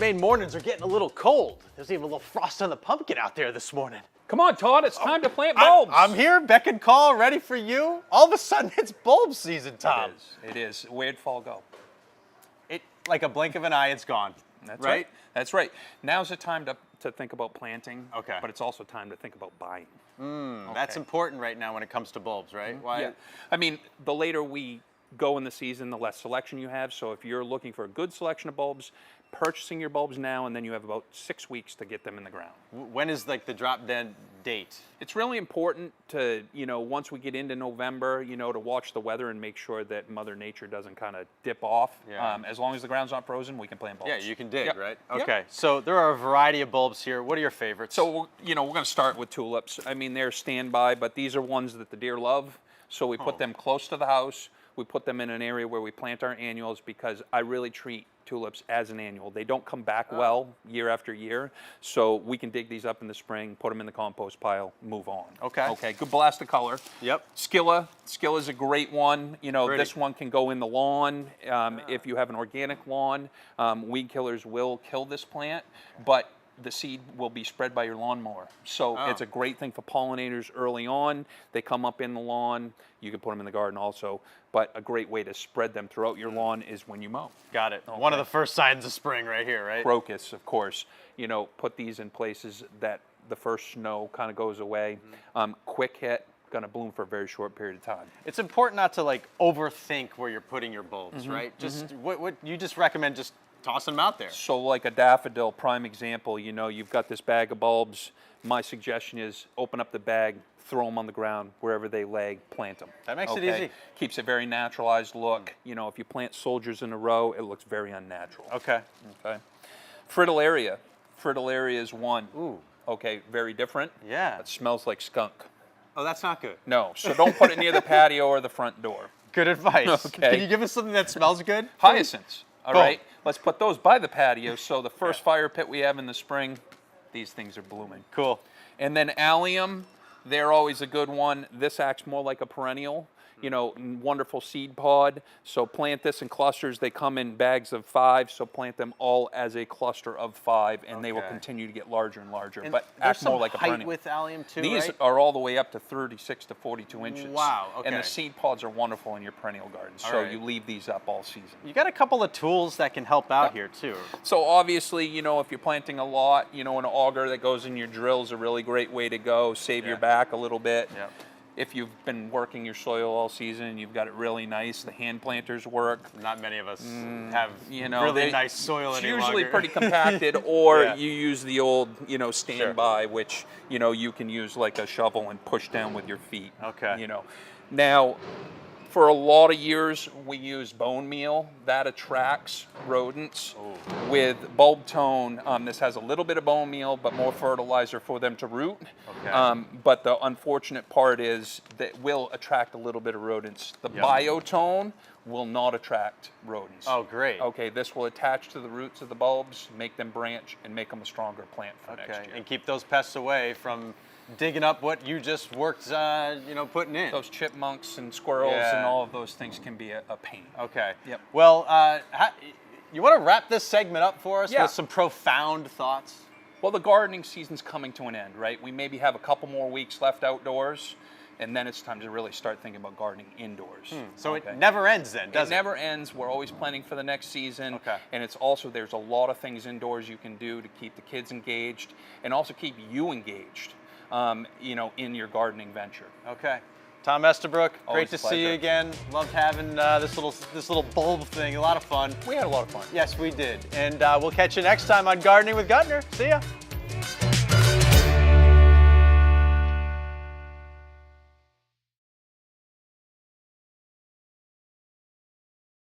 Maine mornings are getting a little cold. There's even a little frost on the pumpkin out there this morning. Come on, Todd, it's time to plant bulbs. I'm here, beck and call, ready for you. All of a sudden, it's bulb season, Tom. It is. Where'd fall go? Like a blink of an eye, it's gone. That's right. That's right. Now's the time to think about planting. Okay. But it's also time to think about buying. That's important right now when it comes to bulbs, right? Why? Yeah. I mean, the later we go in the season, the less selection you have. So if you're looking for a good selection of bulbs, purchasing your bulbs now, and then you have about 6 weeks to get them in the ground. When is like the drop dead date? It's really important to, once we get into November, to watch the weather and make sure that Mother Nature doesn't kind of dip off. Yeah. As long as the ground's not frozen, we can plant bulbs. Yeah, you can dig, Yep. right? Yep. Okay, so there are a variety of bulbs here. What are your favorites? So, we're going to start with tulips. I mean, they're standby, but these are ones that the deer love. So we put them close to the house. We put them in an area where we plant our annuals because I really treat tulips as an annual. They don't come back well year after year. So we can dig these up in the spring, put them in the compost pile, move on. Okay. Okay, good blast of color. Yep. Scilla. Scilla's a great one. Pretty. This one can go in the lawn. If you have an organic lawn, weed killers will kill this plant, but the seed will be spread by your lawnmower. So it's a great thing for pollinators early on. They come up in the lawn. You can put them in the garden also, but a great way to spread them throughout your lawn is when you mow. Got it. Okay. One of the first signs of spring right here, right? Crocus, of course. Put these in places that the first snow kind of goes away. Quick hit, going to bloom for a very short period of time. It's important not to like overthink where you're putting your bulbs, right? Just what you just recommend just tossing them out there. So like a daffodil, prime example, you've got this bag of bulbs. My suggestion is open up the bag, throw them on the ground, wherever they lay, plant them. That makes it easy. Keeps a very naturalized look. If you plant soldiers in a row, it looks very unnatural. Okay. Okay. Fritillaria. Fritillaria is one. Ooh. Okay, very different. Yeah. It smells like skunk. Oh, that's not good. No, so don't put it near the patio or the front door. Good advice. Okay. Can you give us something that smells good? Hyacinths. All Boom. right, let's put those by the patio. So the first fire pit we have in the spring, these things are blooming. Cool. And then allium, they're always a good one. This acts more like a perennial, wonderful seed pod. So plant this in clusters. They come in bags of 5, so plant them all as a cluster of 5, and they will continue to get larger and larger, but act more like a perennial. With allium too, These right? are all the way up to 36 to 42 inches. Wow, okay. And the seed pods are wonderful in your perennial garden, so you leave these up all season. You got a couple of tools that can help out here too. So obviously, if you're planting a lot, an auger that goes in your drill is a really great way to go. Save your back a little bit. Yeah. If you've been working your soil all season and you've got it really nice, the hand planters work. Not many of us have really nice soil It's any usually longer. pretty compacted, or you use the old, standby, which, you can use like a shovel and push down with your feet. Okay. Now, for a lot of years, we use bone meal. That attracts rodents. With bulb tone, this has a little bit of bone meal, but more fertilizer for them to root. Okay. But the unfortunate part is that will attract a little bit of rodents. The biotone will not attract rodents. Oh, great. Okay, this will attach to the roots of the bulbs, make them branch, and make them a stronger plant for next year. And keep those pests away from digging up what you just worked, putting in. Those chipmunks and squirrels and all of those things can be a pain. Okay. Yep. Well, you want to wrap this segment up for us Yeah. with some profound thoughts? Well, the gardening season's coming to an end, right? We maybe have a couple more weeks left outdoors, and then it's time to really start thinking about gardening indoors. So it never ends then, does it? It never ends. We're always planning for the next season. Okay. And it's also, there's a lot of things indoors you can do to keep the kids engaged and also keep you engaged, in your gardening venture. Okay. Tom Estabrook, Always great to a see you pleasure. again. Loved having this little bulb thing. A lot of fun. We had a lot of fun. Yes, we did. And we'll catch you next time on Gardening with Gutner. See ya.